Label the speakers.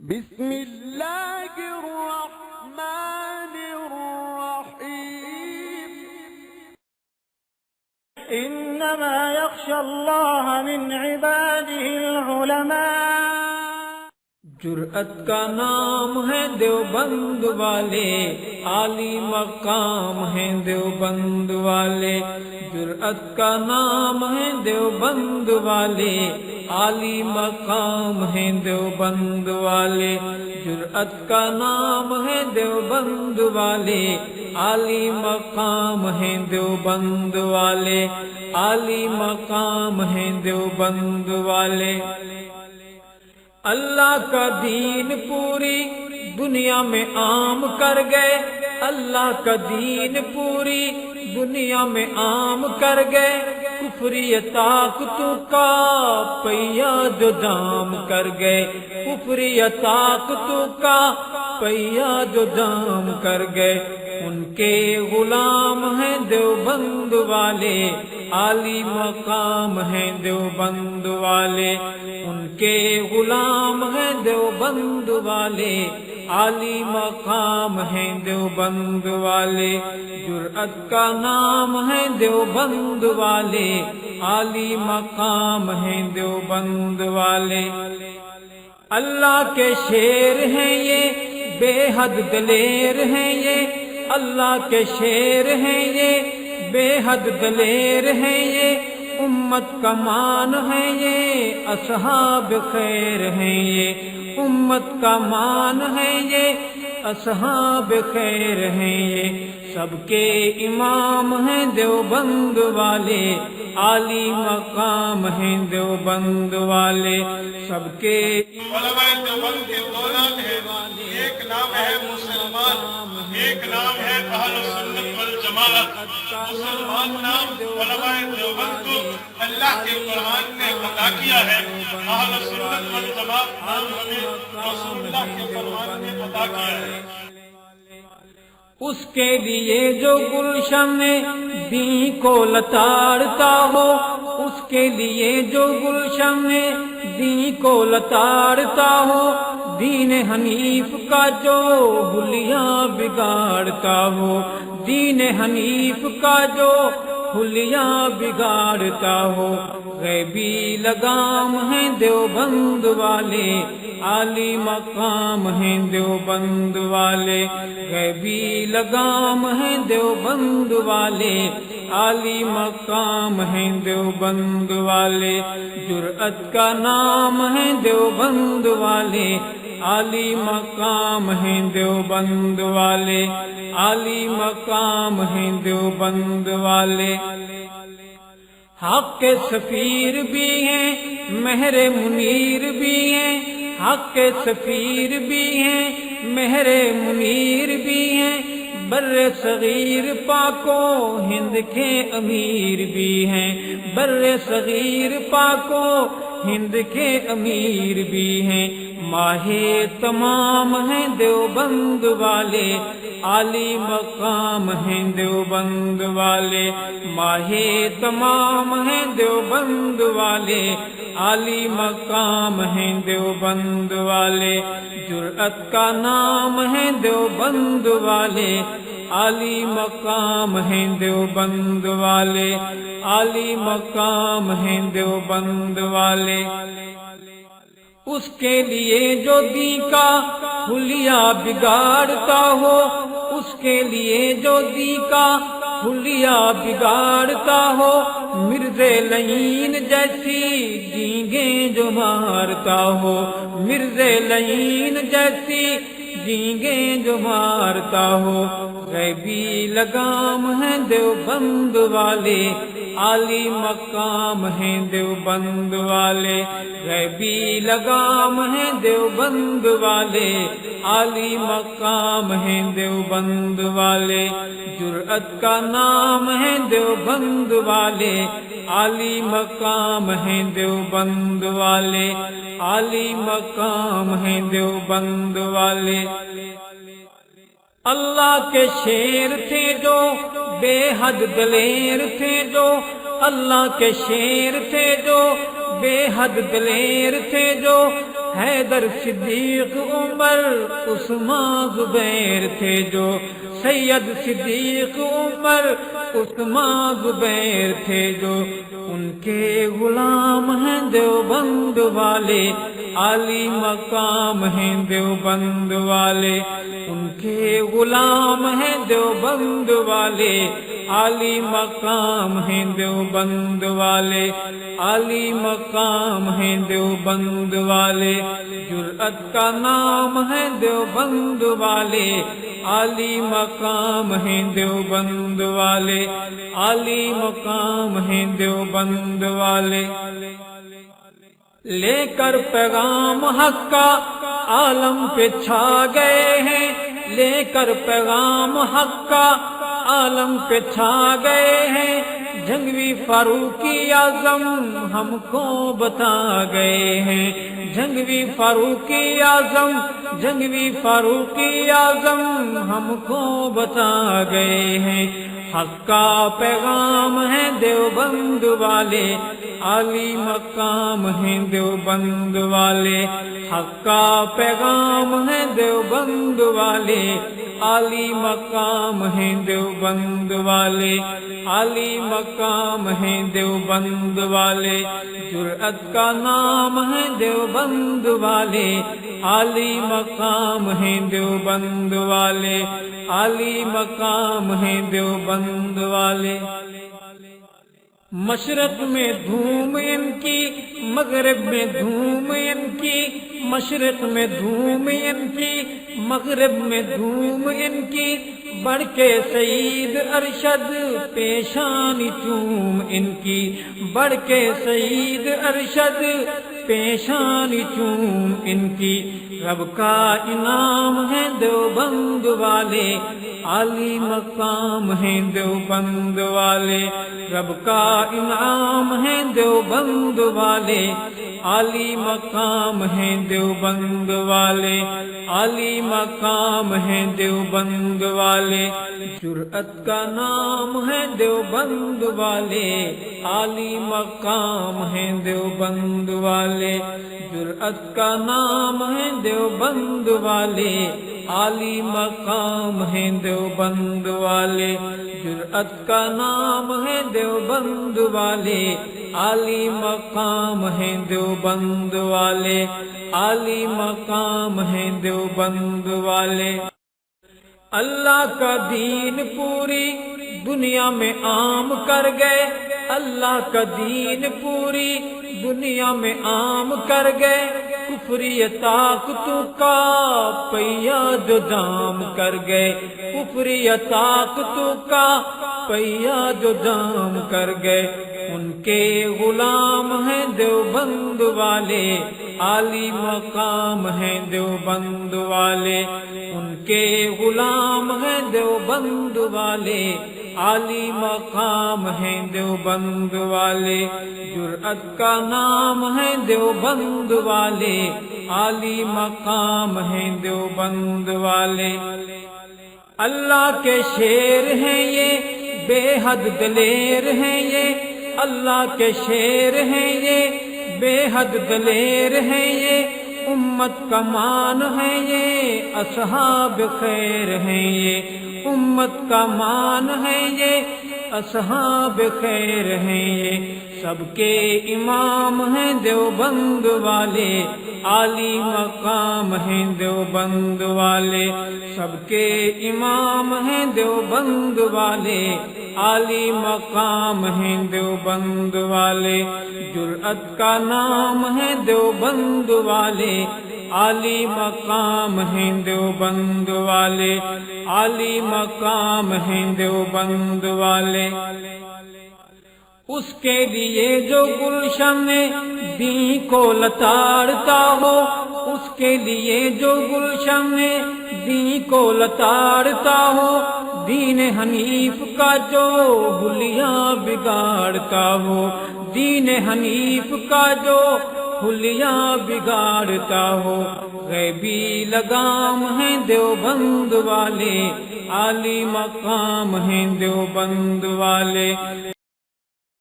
Speaker 1: بسم اللہ الرحمن الرحیم
Speaker 2: انما یخشی اللہ من عباده العلماء۔ جرأت کا نام ہے دیوبند والے، عالی مقام ہے دیوبند والے۔ جرأت کا نام ہے دیوبند والے، عالی مقام ہے دیوبند والے۔ جرأت کا نام ہے دیوبند والے، عالی مقام ہے دیوبند والے، عالی مقام ہے دیوبند والے۔ اللہ کا دین پوری دنیا میں عام کر گئے، اللہ کا دین پوری دنیا میں عام کر گئے۔ کفری طاقتوں کا پہیا جو دام کر گئے، کفری طاقتوں کا پہیا جو دام کر گئے۔ ان کے غلام ہیں دیوبند والے، عالی مقام ہیں دیوبند والے۔ ان کے غلام ہیں دیوبند والے، عالی مقام ہیں دیوبند والے۔ جرأت کا نام ہے دیوبند والے، عالی مقام ہیں دیوبند والے۔ اللہ کے شیر ہیں یہ، بے حد دلیر ہیں یہ، اللہ کے شیر ہیں یہ، بے حد دلیر ہیں یہ۔ امت کا مان ہے یہ، اصحاب خیر ہیں یہ، امت کا مان ہے یہ، اصحاب خیر ہیں یہ۔ سب کے امام ہیں دیوبند والے، عالی مقام ہیں دیوبند والے۔ سب کے
Speaker 3: علماء دیوبند کے دولت ہے، ایک نام ہے مسلمان، ایک نام ہے اہل سنت والجماعت۔ مسلمان نام علماء دیوبند کو اللہ کے قرآن نے عطا کیا ہے، اہل سنت والجماعت نام ہمیں رسول اللہ کے قرآن نے عطا کیا ہے۔
Speaker 2: اس کے لیے جو گلشن دین کو لتاڑتا ہو، اس کے لیے جو گلشن دین کو لتاڑتا ہو، دین حنیف کا جو حلیہ بگاڑتا ہو، دین حنیف کا جو حلیہ بگاڑتا ہو۔ غیبی لگام ہیں دیوبند والے، عالی مقام ہیں دیوبند والے۔ غیبی لگام ہیں دیوبند والے، عالی مقام ہیں دیوبند والے۔ جرأت کا نام ہے دیوبند والے، عالی مقام ہیں دیوبند والے، عالی مقام ہیں دیوبند والے۔ حق کے سفیر بھی ہیں، مہر منیر بھی ہیں، حق کے سفیر بھی ہیں، مہر منیر بھی ہیں۔ بر صغیر پاکو ہند کے امیر بھی ہیں، بر صغیر پاکو ہند کے امیر بھی ہیں۔ ماہ تمام ہیں دیوبند والے، عالی مقام ہیں دیوبند والے۔ ماہ تمام ہیں دیوبند والے، عالی مقام ہیں دیوبند والے۔ جرأت کا نام ہے دیوبند والے، عالی مقام ہیں دیوبند والے، عالی مقام ہیں دیوبند والے۔ اس کے لیے جو دین کا حلیہ بگاڑتا ہو، اس کے لیے جو دین کا حلیہ بگاڑتا ہو، مرزا لعین جیسی جینگیں جو مارتا ہو، مرزا لعین جیسی جینگیں جو مارتا ہو۔ غیبی لگام ہیں دیوبند والے، عالی مقام ہیں دیوبند والے۔ غیبی لگام ہیں دیوبند والے، عالی مقام ہیں دیوبند والے۔ جرأت کا نام ہے دیوبند والے، عالی مقام ہیں دیوبند والے، عالی مقام ہیں دیوبند والے۔ اللہ کے شیر تھے جو، بے حد دلیر تھے جو، اللہ کے شیر تھے جو، بے حد دلیر تھے جو۔ حیدر صدیق عمر عثمان زبیر تھے جو، سید صدیق عمر عثمان زبیر تھے جو، ان کے غلام ہیں دیوبند والے، عالی مقام ہیں دیوبند والے، ان کے غلام ہیں دیوبند والے، عالی مقام ہیں دیوبند والے، عالی مقام ہیں دیوبند والے، جرأت کا نام ہے دیوبند والے، عالی مقام ہیں دیوبند والے، عالی مقام ہیں دیوبند والے۔ لے کر پیغام حق کا عالم پہ چھا گئے ہیں، لے کر پیغام حق کا عالم پہ چھا گئے ہیں، جنگوی فاروقی اعظم ہم کو بتا گئے ہیں، جنگوی فاروقی اعظم، جنگوی فاروقی اعظم ہم کو بتا گئے ہیں، حق کا پیغام ہے دیوبند والے، عالی مقام ہیں دیوبند والے، حق کا پیغام ہے دیوبند والے، عالی مقام ہیں دیوبند والے، عالی مقام ہیں دیوبند والے، جرأت کا نام ہے دیوبند والے، عالی مقام ہیں دیوبند والے، عالی مقام ہیں دیوبند والے۔ مشرق میں دھوم ان کی، مغرب میں دھوم ان کی، مشرق میں دھوم ان کی، مغرب میں دھوم ان کی، بڑھ کے سعید ارشد پیشانی چوم ان کی، بڑھ کے سعید ارشد پیشانی چوم ان کی، رب کا انعام ہے دیوبند والے، عالی مقام ہیں دیوبند والے، رب کا انعام ہے دیوبند والے، عالی مقام ہیں دیوبند والے، عالی مقام ہیں دیوبند والے، جرأت کا نام ہے دیوبند والے، عالی مقام ہیں دیوبند والے، جرأت کا نام ہے دیوبند والے، عالی مقام ہیں دیوبند والے، جرأت کا نام ہے دیوبند والے، عالی مقام ہیں دیوبند والے، عالی مقام ہیں دیوبند والے۔ اللہ کا دین پوری دنیا میں عام کر گئے، اللہ کا دین پوری دنیا میں عام کر گئے، کفری طاقتوں کا پہیا جو جام کر گئے، کفری طاقتوں کا پہیا جو جام کر گئے، ان کے غلام ہیں دیوبند والے، عالی مقام ہیں دیوبند والے، ان کے غلام ہیں دیوبند والے، عالی مقام ہیں دیوبند والے، جرأت کا نام ہے دیوبند والے، عالی مقام ہیں دیوبند والے۔ اللہ کے شیر ہیں یہ، بے حد دلیر ہیں یہ، اللہ کے شیر ہیں یہ، بے حد دلیر ہیں یہ، امت کا مان ہے یہ، اصحاب خیر ہیں یہ، امت کا مان ہے یہ، اصحاب خیر ہیں یہ، سب کے امام ہیں دیوبند والے، عالی مقام ہیں دیوبند والے، سب کے امام ہیں دیوبند والے، عالی مقام ہیں دیوبند والے، جرأت کا نام ہے دیوبند والے، عالی مقام ہیں دیوبند والے، عالی مقام ہیں دیوبند والے۔ اس کے لیے جو گلشن دین کو لتاڑتا ہو، اس کے لیے جو گلشن دین کو لتاڑتا ہو، دین حنیف کا جو حلیہ بگاڑتا ہو، دین حنیف کا جو حلیہ بگاڑتا ہو، غیبی لگام ہیں دیوبند والے، عالی مقام ہیں دیوبند والے۔